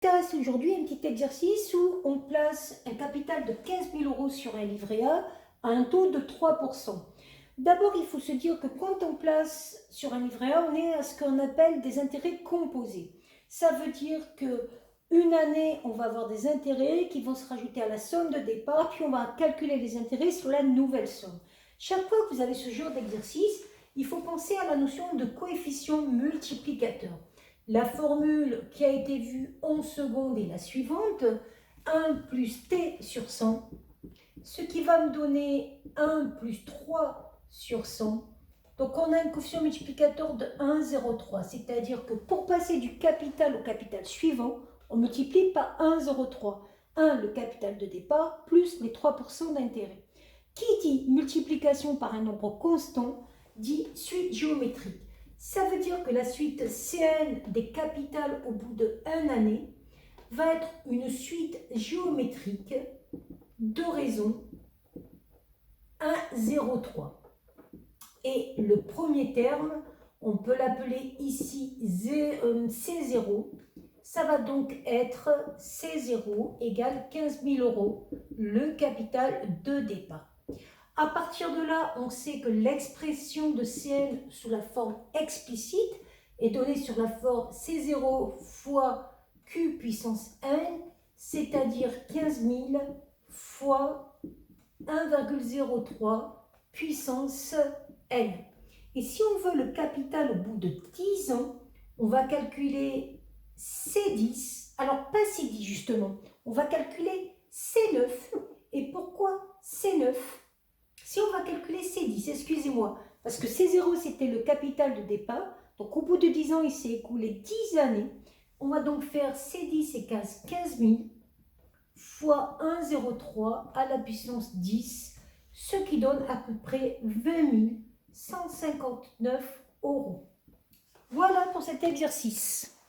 Intéresse aujourd'hui un petit exercice où on place un capital de 15 000 euros sur un livret A à un taux de 3%. D'abord, il faut se dire que quand on place sur un livret A, on est à ce qu'on appelle des intérêts composés. Ça veut dire que une année, on va avoir des intérêts qui vont se rajouter à la somme de départ, puis on va calculer les intérêts sur la nouvelle somme. Chaque fois que vous avez ce genre d'exercice, il faut penser à la notion de coefficient multiplicateur. La formule qui a été vue en seconde est la suivante, 1 plus t sur 100, ce qui va me donner 1 plus 3 sur 100. Donc on a un coefficient multiplicateur de 1,03, c'est-à-dire que pour passer du capital au capital suivant, on multiplie par 1,03. 1, le capital de départ, plus les 3% d'intérêt. Qui dit multiplication par un nombre constant, dit suite géométrique. Ça veut dire que la suite Cn des capitales au bout de 1 année va être une suite géométrique de raison 1,03. Et le premier terme, on peut l'appeler ici C0. Ça va donc être C0 égale 15 000 euros, le capital de départ. À partir de là, on sait que l'expression de Cn sous la forme explicite est donnée sur la forme C0 fois Q puissance n, c'est-à-dire 15 000 fois 1,03 puissance n. Et si on veut le capital au bout de 10 ans, on va calculer C10. Alors, pas C10 justement, on va calculer C9. Et pourquoi C9? Si on va calculer C10, excusez-moi, parce que C0 c'était le capital de départ, donc au bout de 10 ans il s'est écoulé 10 années, on va donc faire C10 égale 15 000 fois 1,03 à la puissance 10, ce qui donne à peu près 20 159 euros. Voilà pour cet exercice.